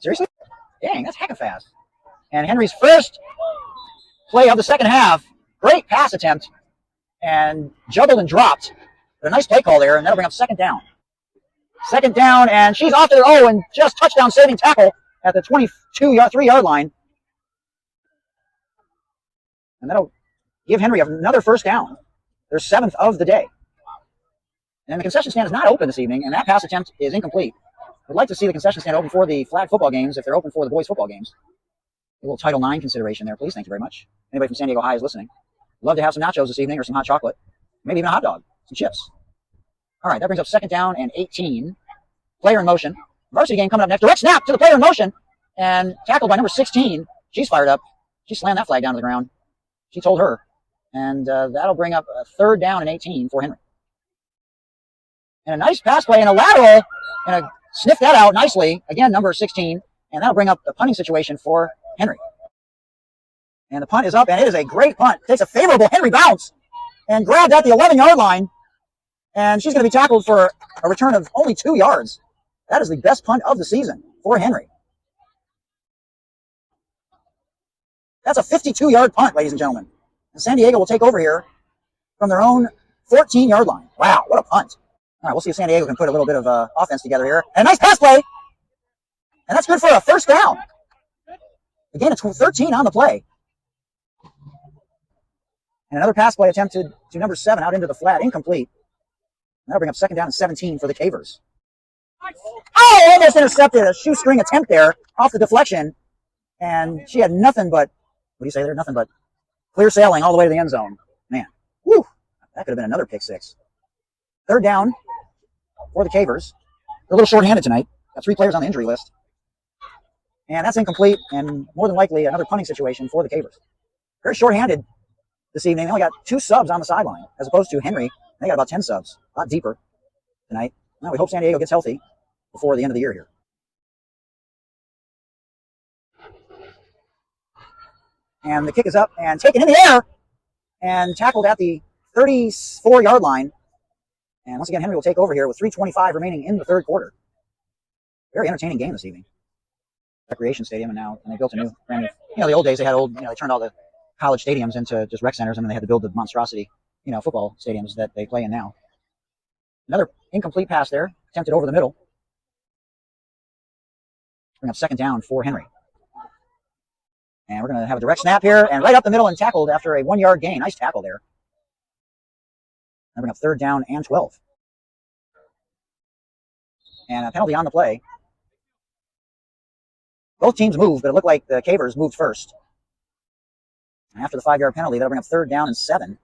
Seriously? Dang, that's hecka fast. And Henry's first play of the second half. Great pass attempt. And juggled and dropped. But a nice play call there, and that'll bring up second down. Second down, and she's off to the, and just touchdown saving tackle at the 3-yard line. And that'll give Henry another first down. Their 7th of the day. And the concession stand is not open this evening, and that pass attempt is incomplete. We'd like to see the concession stand open for the flag football games if they're open for the boys' football games. A little Title IX consideration there, please. Thank you very much. Anybody from San Diego High is listening. Love to have some nachos this evening or some hot chocolate. Maybe even a hot dog. Some chips. All right, that brings up second down and 18. Player in motion. Varsity game coming up next. Direct snap to the player in motion. And tackled by number 16. She's fired up. She slammed that flag down to the ground. She told her. And that'll bring up a third down and 18 for Henry. And a nice pass play and a lateral. And sniff that out nicely. Again, number 16. And that'll bring up the punting situation for Henry. And the punt is up, and it is a great punt. Takes a favorable Henry bounce and grabbed at the 11-yard line. And she's going to be tackled for a return of only 2 yards. That is the best punt of the season for Henry. That's a 52-yard punt, ladies and gentlemen. And San Diego will take over here from their own 14-yard line. Wow, what a punt. All right, we'll see if San Diego can put a little bit of offense together here. And a nice pass play. And that's good for a first down. Again, it's 13 on the play. And another pass play attempted to number 7 out into the flat, incomplete. And that'll bring up second down and 17 for the Cavers. Oh, almost intercepted. A shoestring attempt there off the deflection. And she had nothing but, what do you say there? Nothing but clear sailing all the way to the end zone. Man, whew, that could have been another pick six. Third down for the Cavers. They're a little short-handed tonight. Got 3 players on the injury list. And that's incomplete, and more than likely another punting situation for the Cavers. Very short-handed this evening. They only got 2 subs on the sideline, as opposed to Henry. They got about 10 subs, a lot deeper tonight. Now we hope San Diego gets healthy before the end of the year here. And the kick is up and taken in the air and tackled at the 34-yard line. And once again, Henry will take over here with 3:25 remaining in the third quarter. Very entertaining game this evening. Recreation stadium, and they built a new, brand new, the old days they had they turned all the college stadiums into just rec centers, and then they had to build the monstrosity, football stadiums that they play in now. Another incomplete pass there, attempted over the middle. Bring up second down for Henry. And we're going to have a direct snap here, and right up the middle and tackled after a 1-yard gain. Nice tackle there. And bring up third down and 12. And a penalty on the play. Both teams moved, but it looked like the Cavers moved first. And after the 5-yard penalty, that'll bring up third down and 7.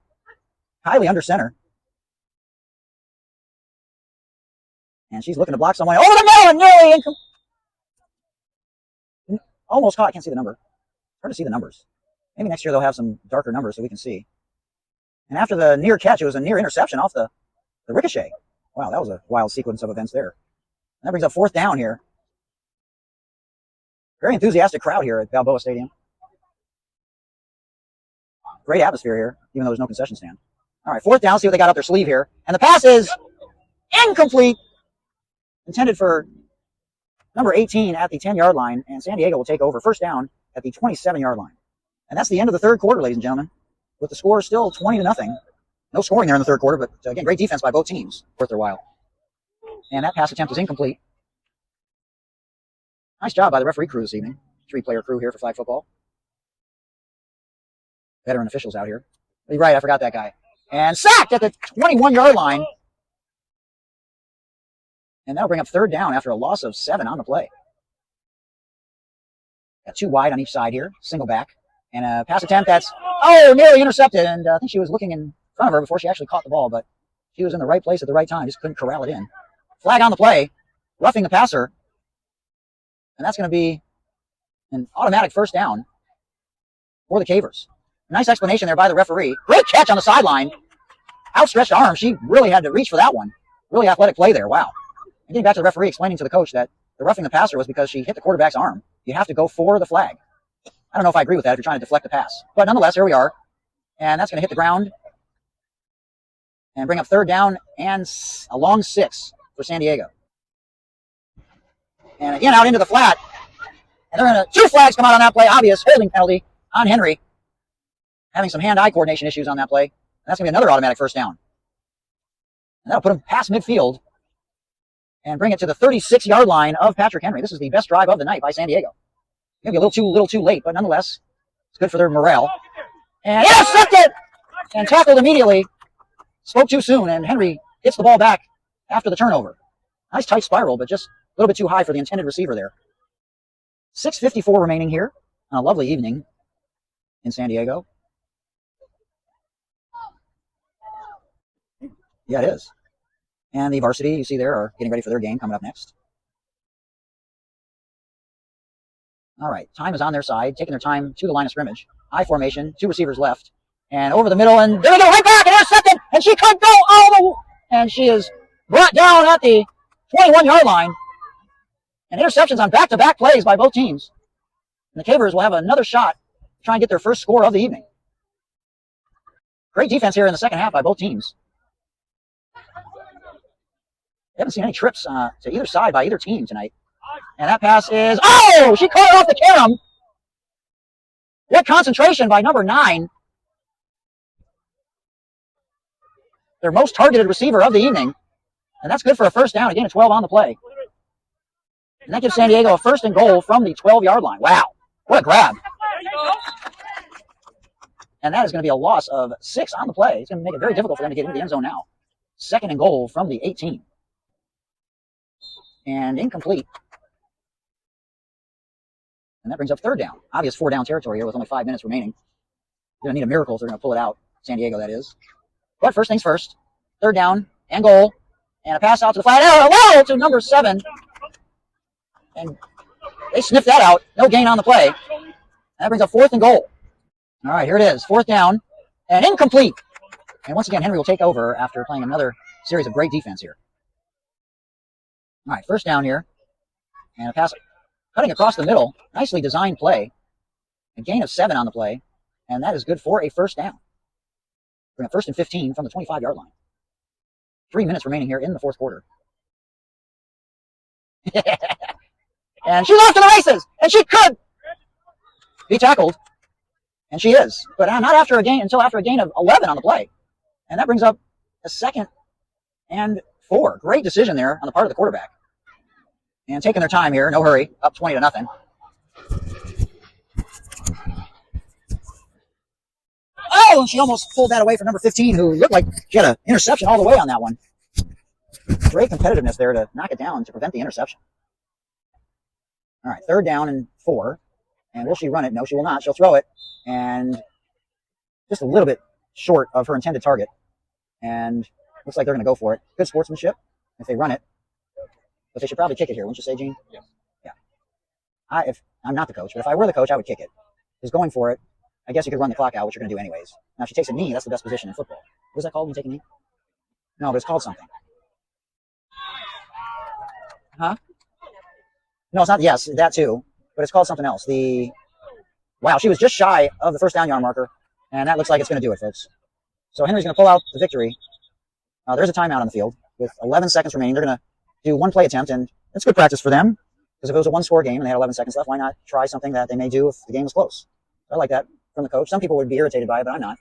Highly under center. And she's looking to block someone. Over the middle and nearly incomplete. Almost caught. I can't see the number. It's hard to see the numbers. Maybe next year they'll have some darker numbers so we can see. And after the near catch, it was a near interception off the ricochet. Wow, that was a wild sequence of events there. And that brings up fourth down here. Very enthusiastic crowd here at Balboa Stadium. Great atmosphere here, even though there's no concession stand. All right, fourth down, see what they got up their sleeve here. And the pass is incomplete. Intended for number 18 at the 10-yard line, and San Diego will take over first down at the 27-yard line. And that's the end of the third quarter, ladies and gentlemen, with the score still 20-0. No scoring there in the third quarter, but again, great defense by both teams. Worth their while. And that pass attempt is incomplete. Nice job by the referee crew this evening. 3-player crew here for flag football. Veteran officials out here. You're right, I forgot that guy. And sacked at the 21-yard line. And that'll bring up third down after a loss of 7 on the play. Got 2 wide on each side here. Single back. And a pass attempt that's, nearly intercepted. And I think she was looking in front of her before she actually caught the ball. But she was in the right place at the right time. Just couldn't corral it in. Flag on the play. Roughing the passer. And that's going to be an automatic first down for the Cavers. Nice explanation there by the referee. Great catch on the sideline. Outstretched arm. She really had to reach for that one. Really athletic play there. Wow. And getting back to the referee explaining to the coach that the roughing the passer was because she hit the quarterback's arm. You have to go for the flag. I don't know if I agree with that if you're trying to deflect the pass. But nonetheless, here we are. And that's going to hit the ground and bring up third down and a long 6 for San Diego. And again, out into the flat. And two flags come out on that play. Obvious holding penalty on Henry. Having some hand-eye coordination issues on that play. And that's going to be another automatic first down. And that'll put him past midfield and bring it to the 36-yard line of Patrick Henry. This is the best drive of the night by San Diego. Maybe a little too late, but nonetheless, it's good for their morale. And intercepted! And tackled immediately. Spoke too soon, and Henry gets the ball back after the turnover. Nice tight spiral, but just a little bit too high for the intended receiver there. 6:54 remaining here on a lovely evening in San Diego. Yeah, it is. And the varsity, you see there, are getting ready for their game coming up next. All right, time is on their side, taking their time to the line of scrimmage. I formation, two receivers left. And over the middle, and there we go, right back, and intercepted, and she could go all the way. And she is brought down at the 21-yard line. And interceptions on back-to-back plays by both teams. And the Cavers will have another shot to try and get their first score of the evening. Great defense here in the second half by both teams. We haven't seen any trips to either side by either team tonight. And that pass is, oh, she caught it off the carom. What concentration by number 9. Their most targeted receiver of the evening. And that's good for a first down, a gain of 12 on the play. And that gives San Diego a first and goal from the 12-yard line. Wow, what a grab. And that is going to be a loss of 6 on the play. It's going to make it very difficult for them to get into the end zone now. Second and goal from the 18. And incomplete. And that brings up third down. Obvious 4-down territory here with only 5 minutes remaining. They're going to need a miracle if they're going to pull it out. San Diego, that is. But first things first. Third down and goal. And a pass out to the flat. Hello to number 7. And they sniffed that out. No gain on the play. And that brings up fourth and goal. All right, here it is. Fourth down and incomplete. And once again, Henry will take over after playing another series of great defense here. All right, first down here. And a pass cutting across the middle. Nicely designed play. A gain of 7 on the play. And that is good for a first down. We're going to first and 15 from the 25-yard line. 3 minutes remaining here in the fourth quarter. And she's off to the races. And she could be tackled. And she is. But not after a gain, until after a gain of 11 on the play. And that brings up a second and 4. Great decision there on the part of the quarterback. And taking their time here. No hurry. Up 20-0. Oh, and she almost pulled that away from number 15, who looked like she had an interception all the way on that one. Great competitiveness there to knock it down to prevent the interception. All right, third down and 4. And will she run it? No, she will not. She'll throw it. And just a little bit short of her intended target. And looks like they're going to go for it. Good sportsmanship if they run it. But they should probably kick it here, wouldn't you say, Gene? Yes. Yeah. I'm not the coach, but if I were the coach, I would kick it. Just going for it. I guess you could run the clock out, which you're going to do anyways. Now, if she takes a knee, that's the best position in football. What is that called when you take a knee? No, but it's called something. Huh? No, it's not. Yes, that too. But it's called something else. Wow, she was just shy of the first down yard marker. And that looks like it's going to do it, folks. So Henry's going to pull out the victory. There's a timeout on the field with 11 seconds remaining. They're going to do one play attempt, and it's good practice for them. Because if it was a one-score game and they had 11 seconds left, why not try something that they may do if the game was close? I like that from the coach. Some people would be irritated by it, but I'm not.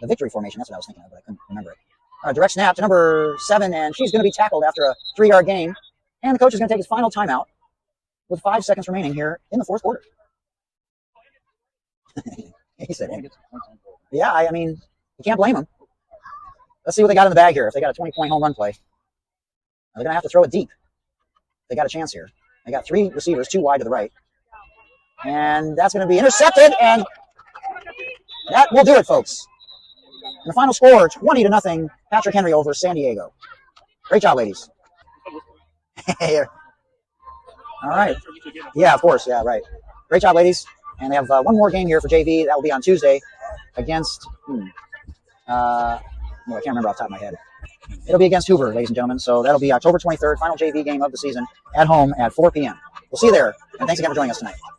The victory formation, that's what I was thinking of, but I couldn't remember it. All right, direct snap to number 7, and she's going to be tackled after a 3-yard gain. And the coach is going to take his final timeout with 5 seconds remaining here in the fourth quarter. He said, yeah, I mean, you can't blame him. Let's see what they got in the bag here. If they got a 20-point home run play, they're going to have to throw it deep. They got a chance here. They got 3 receivers, 2 wide to the right. And that's going to be intercepted, and that will do it, folks. And the final score, 20-0, Patrick Henry over San Diego. Great job, ladies. All right. Yeah, of course. Yeah, right. Great job, ladies. And they have one more game here for JV. That will be on Tuesday against, I can't remember off the top of my head. It'll be against Hoover, ladies and gentlemen. So that'll be October 23rd, final JV game of the season at home at 4 p.m. We'll see you there. And thanks again for joining us tonight.